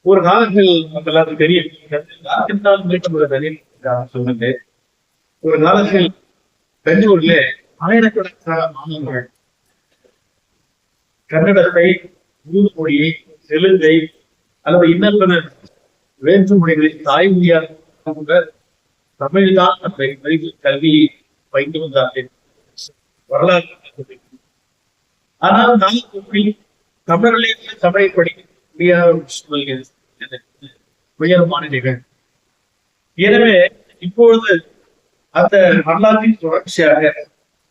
ஒரு காலத்தில் நமக்கு தெரியும் சொன்னது. ஒரு காலத்தில் பெங்களூர்ல ஆயிரக்கணக்கான மாணவர்கள் கன்னடத்தை, உருது மொழியை, தெலுங்கை அல்லது இன்னொரு வேற்று மொழிகளை தாய்மொழியாக தமிழ்தான் அந்த கல்வியை பயின்று வந்தார்கள். வரலாறு. ஆனால் நான் தமிழர்களே தமிழை படிக்க முடியாத உயர்மான நிகழ்வு. எனவே இப்பொழுது அந்த வரலாற்றின் தொடர்ச்சியாக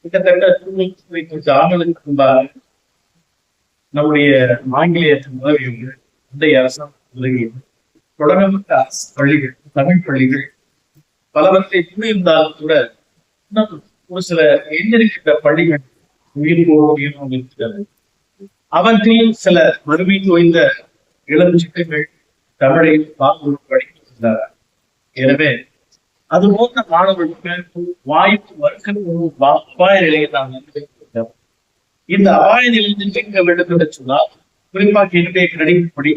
கிட்டத்தட்ட 25 ஆண்டுகளுக்கு முன்பாக நம்முடைய ஆங்கிலேய உதவியோடு இன்றைய அரசாங்கம் உதவியோடு தொடங்கப்பட்ட அரசு பள்ளிகள், தமிழ் பள்ளிகள் பலவற்றை கூறியிருந்தாலும் கூட இன்னும் ஒரு சில எண்ணிருக்கின்ற பள்ளிகள் உயிர் இருக்கிறது. அவற்றில் சில மறுமை ஓய்ந்த இளம் சிக்கல்கள் தமிழை பார்த்து படிக்கின்றனர். எனவே அது போன்ற மாணவர்களுக்கு வாய்ப்பு வருகிற அபாய நிலையை நாம் இந்த அபாய நிலையில் கேட்க வேண்டும் என்று சொன்னால், குறிப்பாக என்னுடைய கிரெடிட் படி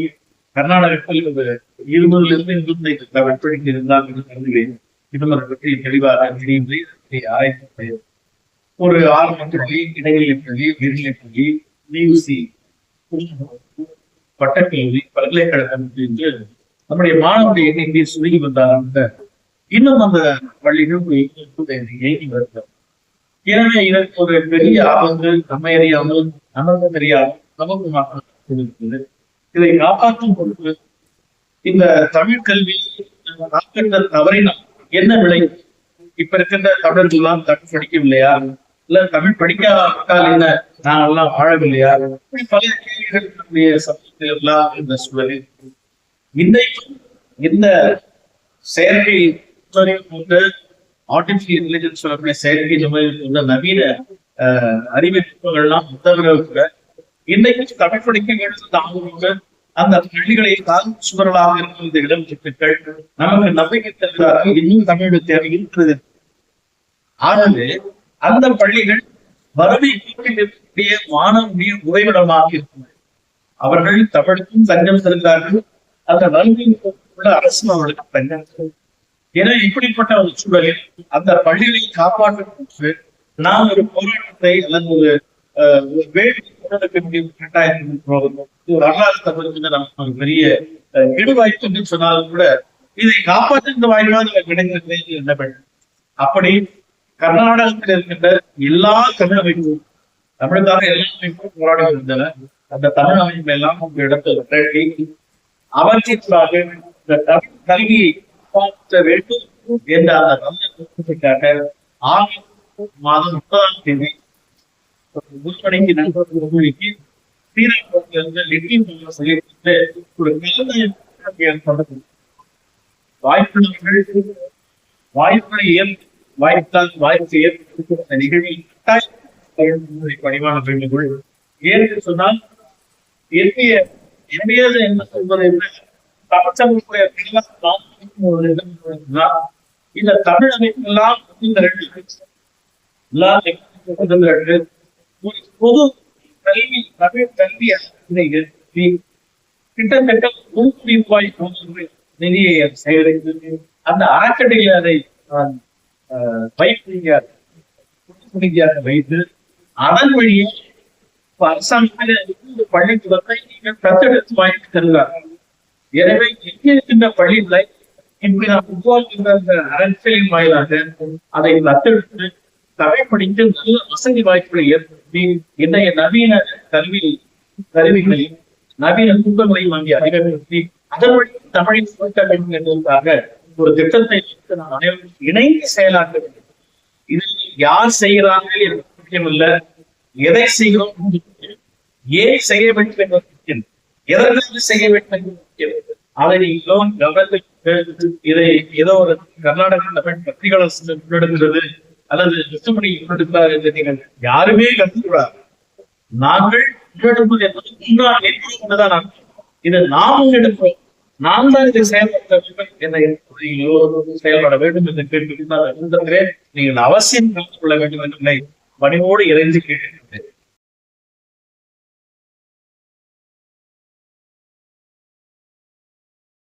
கர்நாடகத்தில் 20 வெப்படிக்கு இருந்தால் என்று கருதுகிறேன். இன்னும் பற்றி தெளிவாக ஆராய்ச்சி ஒரு ஆரம்ப பள்ளி, இடைநிலை பள்ளி, உயர்நிலை பள்ளி, டியூசி, பட்டக்கல்வி, பல்கலைக்கழகம் என்று நம்முடைய மாணவருடைய எண்ணிக்கை சுருங்கி வந்தாங்க. இன்னும் அந்த பள்ளிகள் இயங்கி வருகிறது. எனவே இதற்கு ஒரு பெரிய ஆபத்து நம்மை அறியாமல், நமக்கு தெரியாமல் நமக்கு இதை காப்பாற்றும் பொழுது இந்த தமிழ் கல்வி தவறினால் என்ன விளை? இப்ப இருக்கின்ற தமிழர்கள்லாம் தமிழ் படிக்கவில்லையா, இல்ல தமிழ் படிக்காவிட்டால் என்ன நாங்கெல்லாம் வாழவில்லையா? பல கேள்விகளுடைய சமூகத்தில் எல்லாம் இந்த சூழலில் இன்றைக்கும் இந்த செயற்கை ஆர்டிபிஷியல் இன்டெலிஜென்ஸ் சொல்லக்கூடிய செயற்கை நுழைவுள்ள நவீன அறிவிப்புகள்லாம் கூட இன்றைக்கு தமிழ் படிக்க வேண்டும். அந்த பள்ளிகளை சுவர்களாக இருக்கும் இந்த இடம் சிட்டுக்கள் நமக்கு நம்பிக்கை தருகிறார்கள். இன்னும் தமிழ் தேவை இருக்கிறது. ஆகவே அந்த பள்ளிகள் வறுமை இருக்கக்கூடிய மாணவனுடைய உறைவிடமாக இருக்கும். அவர்கள் தமிழுக்கும் தஞ்சம் தருகிறார்கள். அந்த வறுமையில் உள்ள அரசு அவர்களுக்கு தஞ்சம். என இப்படிப்பட்ட ஒரு சூழலில் அந்த பள்ளிகளை காப்பாற்றுவதற்கு நாம் ஒரு போராட்டத்தை அல்லது ஒரு வரலாறு நமக்கு பெரிய இடுவாய்ப்பு என்று சொன்னாலும் கூட இதை காப்பாற்றுகின்ற வாய்ப்பாக கிடைக்கிறது என்ன வேண்டும். அப்படி கர்நாடகத்தில் இருக்கின்ற எல்லா தமிழ் அமைப்பும் தமிழுக்காக எல்லா அமைப்பும் போராடி இருந்தன. அந்த தமிழ் அமைப்பு எல்லாம் உங்க இடத்தில் அவற்றிற்காக இந்த தமிழ் கல்வியை காப்பாற்ற வேண்டும் என்ற அந்த நோக்கத்திற்காக ஆகஸ்ட் மாதம் 30ஆம் தேதி முன்படைக்கு நண்பர்களுக்கு நிகழ்வில் பணிவான பெண்கள் ஏற்று சொன்னால் என்ன சொல்வதை இந்த தமிழ் அமைப்பெல்லாம் பொது கல்வி, தமிழ் கல்வி கிட்டத்தட்ட ரூபாய் நிதியை சேகரித்து அந்த அறக்கடையில் அதை வைத்து அதன் வழியே அரசாங்கத்தில் பள்ளிக்கூடத்தை நீங்கள் தத்தெடுத்து வாங்கி தருகிறார்கள். எனவே எங்கே இருக்கின்ற பள்ளிகளை இப்படி நாம் உருவாக்குகின்ற அந்த அரசியலின் வாயிலாக அதை தத்தெடுத்து தமிழ் படித்து நல்ல வசதி வாய்ப்புகளை ஏற்படுத்தி இன்றைய நவீன கல்வி கருவிகளையும் நவீன நுட்பங்களையும் வாங்கி அதிகப்படுத்தி அதன் வழி தமிழை சுருக்க வேண்டும் என்பதற்காக ஒரு திட்டத்தை நாம் அனைவரும் இணைந்து செயலாற்ற வேண்டும். இது யார் செய்கிறார்கள் என்று முக்கியமில்லை, எதை செய்கிறோம், ஏன் செய்ய வேண்டும் என்பது முக்கியம், எதற்காக செய்ய வேண்டும் என்பது முக்கியம். அதை நீங்களும் கவனத்தில் இதை ஏதோ ஒரு கர்நாடக தமிழ் பத்திரிகையாளர் முன்னெடுக்கிறது அல்லது திருமணி முன்னெடுக்கிறார் என்று நீங்கள் யாருமே கருதக்கூடாது. நாங்கள் முன்னெடுப்பது என்பது முன்னாள் என்பதுதான் இதை நாம் முன்னெடுப்போம். நாம் தான் இதை செயல்பட செயல்பட வேண்டும் என்று கேட்கிறேன். நீங்கள் அவசியம் கலந்து கொள்ள வேண்டும் என்று பணிவோடு இறைந்து கேட்கிறேன்.